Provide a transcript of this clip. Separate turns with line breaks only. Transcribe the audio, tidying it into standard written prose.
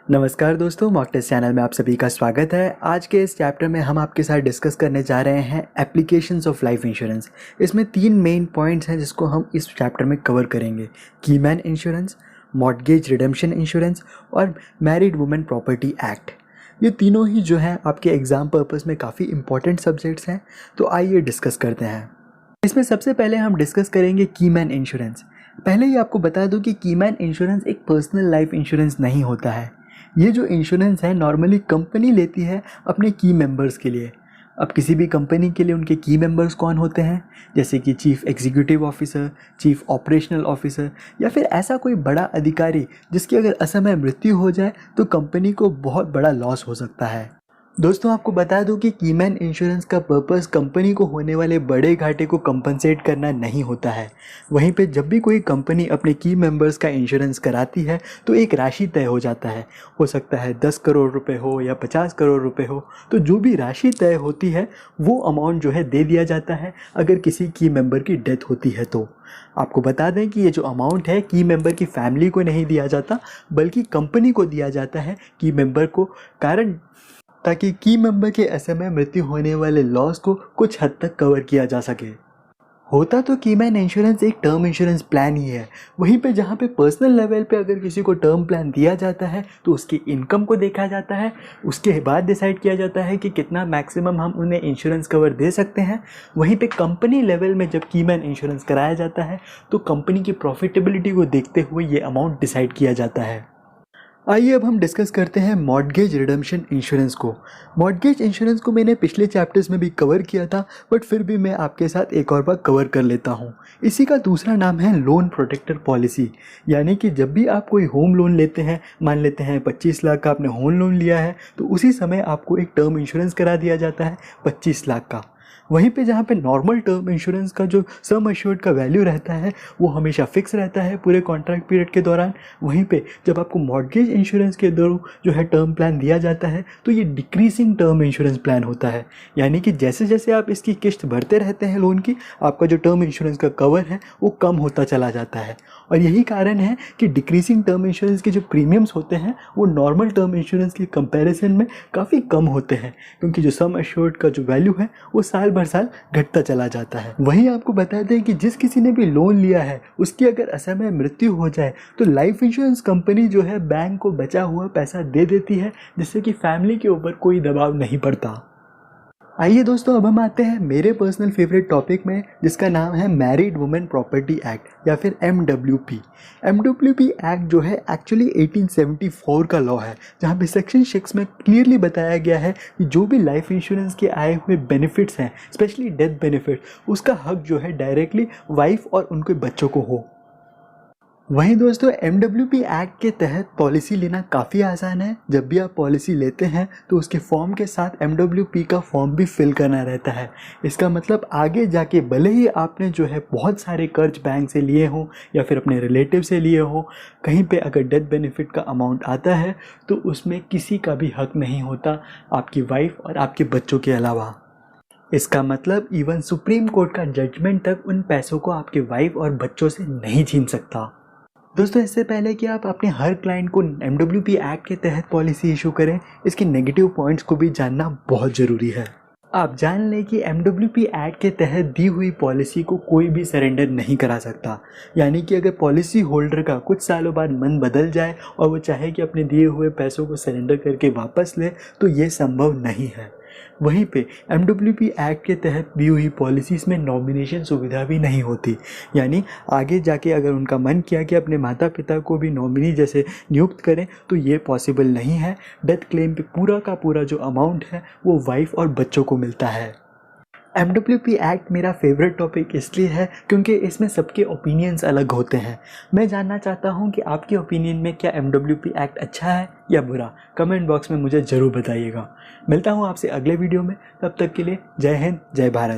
नमस्कार दोस्तों, mock test channel में आप सभी का स्वागत है। आज के इस चैप्टर में हम आपके साथ डिस्कस करने जा रहे हैं एप्लीकेशंस ऑफ लाइफ इंश्योरेंस। इसमें 3 मेन पॉइंट्स हैं जिसको हम इस चैप्टर में कवर करेंगे। Keyman insurance, mortgage redemption insurance और मैरिड वुमेन प्रॉपर्टी एक्ट। ये तीनों ही जो है आपके एग्ज़ाम पर्पस में काफ़ी इंपॉर्टेंट सब्जेक्ट्स हैं, तो आइए डिस्कस करते हैं। इसमें सबसे पहले हम डिस्कस करेंगे कीमैन इंश्योरेंस। पहले ही आपको बता दूं कि कीमैन इंश्योरेंस एक पर्सनल लाइफ इंश्योरेंस नहीं होता है। ये जो इंश्योरेंस है नॉर्मली कंपनी लेती है अपने की मेंबर्स के लिए। अब किसी भी कंपनी के लिए उनके की मेंबर्स कौन होते हैं, जैसे कि chief executive officer, chief operational officer या फिर ऐसा कोई बड़ा अधिकारी जिसकी अगर असमय मृत्यु हो जाए तो कंपनी को बहुत बड़ा लॉस हो सकता है। दोस्तों, आपको बता दूं कि कीमैन इंश्योरेंस का पर्पस कंपनी को होने वाले बड़े घाटे को कंपनसेट करना नहीं होता है। वहीं पे जब भी कोई कंपनी अपने की मेंबर्स का इंश्योरेंस कराती है तो एक राशि तय हो जाता है। हो सकता है 10 करोड़ रुपए हो या 50 करोड़ रुपए हो, तो जो भी राशि तय होती है वो अमाउंट जो है दे दिया जाता है अगर किसी की मेंबर की डेथ होती है तो। आपको बता दें कि ये जो अमाउंट है की मेंबर की फैमिली को नहीं दिया जाता, बल्कि कंपनी को दिया जाता है की मेंबर को, कारण ताकि की मेंबर के असमय मृत्यु होने वाले लॉस को कुछ हद तक कवर किया जा सके। होता तो कीमैन इंश्योरेंस एक टर्म इंश्योरेंस प्लान ही है। वहीं पे जहाँ पे पर्सनल लेवल पे अगर किसी को टर्म प्लान दिया जाता है तो उसकी इनकम को देखा जाता है, उसके बाद डिसाइड किया जाता है कि कितना मैक्सिमम हम उन्हें इंश्योरेंस कवर दे सकते हैं। वहीं पे कंपनी लेवल में जब कीमैन इंश्योरेंस कराया जाता है तो कंपनी की प्रॉफिटेबिलिटी को देखते हुए ये अमाउंट डिसाइड किया जाता है। आइए अब हम डिस्कस करते हैं मॉर्टगेज रिडेम्पशन इंश्योरेंस को। मॉर्टगेज इंश्योरेंस को मैंने पिछले चैप्टर्स में भी कवर किया था, बट फिर भी मैं आपके साथ एक और बार कवर कर लेता हूँ। इसी का दूसरा नाम है लोन प्रोटेक्टर पॉलिसी। यानी कि जब भी आप कोई होम लोन लेते हैं, मान लेते हैं 25 लाख का आपने होम लोन लिया है, तो उसी समय आपको एक टर्म इंश्योरेंस करा दिया जाता है 25 लाख का। वहीं पे जहाँ पे नॉर्मल टर्म इंश्योरेंस का जो सम एश्योर्ड का वैल्यू रहता है वो हमेशा फिक्स रहता है पूरे कॉन्ट्रैक्ट पीरियड के दौरान। वहीं पे जब आपको मॉर्टगेज इंश्योरेंस के दौरान जो है टर्म प्लान दिया जाता है तो ये डिक्रीजिंग टर्म इंश्योरेंस प्लान होता है। यानी कि जैसे जैसे आप इसकी किस्त भरते रहते हैं लोन की, आपका जो टर्म इंश्योरेंस का कवर है वो कम होता चला जाता है। और यही कारण है कि डिक्रीजिंग टर्म इंश्योरेंस के जो प्रीमियम्स होते हैं वो नॉर्मल टर्म इंश्योरेंस के कंपैरिजन में काफ़ी कम होते हैं, क्योंकि जो सम एश्योर्ड का जो वैल्यू है वो साल भर साल घटता चला जाता है। वहीं आपको बता दें कि जिस किसी ने भी लोन लिया है उसकी अगर असमय मृत्यु हो जाए तो लाइफ इंश्योरेंस कंपनी जो है बैंक को बचा हुआ पैसा दे देती है, जिससे कि फैमिली के ऊपर कोई दबाव नहीं पड़ता। आइए दोस्तों, अब हम आते हैं मेरे पर्सनल फेवरेट टॉपिक में, जिसका नाम है मैरिड वुमेन प्रॉपर्टी एक्ट या फिर MWP। MWP एक्ट जो है एक्चुअली 1874 का लॉ है, जहाँ पे सेक्शन 6 में क्लियरली बताया गया है कि जो भी लाइफ इंश्योरेंस के आए हुए बेनिफिट्स हैं, स्पेशली डेथ बेनिफिट, उसका हक जो है डायरेक्टली वाइफ और उनके बच्चों को हो। वहीं दोस्तों, MWP एक्ट के तहत पॉलिसी लेना काफ़ी आसान है। जब भी आप पॉलिसी लेते हैं तो उसके फॉर्म के साथ MWP का फॉर्म भी फिल करना रहता है। इसका मतलब आगे जाके भले ही आपने जो है बहुत सारे कर्ज बैंक से लिए हों या फिर अपने रिलेटिव से लिए हों, कहीं पे अगर डेथ बेनिफिट का अमाउंट आता है तो उसमें किसी का भी हक नहीं होता आपकी वाइफ और आपके बच्चों के अलावा। इसका मतलब इवन सुप्रीम कोर्ट का जजमेंट तक उन पैसों को आपके वाइफ और बच्चों से नहीं छीन सकता। दोस्तों, इससे पहले कि आप अपने हर क्लाइंट को MWP एक्ट के तहत पॉलिसी इशू करें, इसके नेगेटिव पॉइंट्स को भी जानना बहुत ज़रूरी है। आप जान लें कि MWP एक्ट के तहत दी हुई पॉलिसी को कोई भी सरेंडर नहीं करा सकता। यानी कि अगर पॉलिसी होल्डर का कुछ सालों बाद मन बदल जाए और वो चाहे कि अपने दिए हुए पैसों को सरेंडर करके वापस ले, तो ये संभव नहीं है। वहीं पे MWP एक्ट के तहत दी हुई पॉलिसीज़ में नॉमिनेशन सुविधा भी नहीं होती। यानी आगे जाके अगर उनका मन किया कि अपने माता पिता को भी नॉमिनी जैसे नियुक्त करें तो ये पॉसिबल नहीं है। डेथ क्लेम पे पूरा का पूरा जो अमाउंट है वो वाइफ और बच्चों को मिलता है। MWP एक्ट मेरा फेवरेट टॉपिक इसलिए है क्योंकि इसमें सबके ओपिनियंस अलग होते हैं। मैं जानना चाहता हूं कि आपके ओपिनियन में क्या MWP एक्ट अच्छा है या बुरा। कमेंट बॉक्स में मुझे ज़रूर बताइएगा। मिलता हूं आपसे अगले वीडियो में, तब तक के लिए जय हिंद, जय भारत।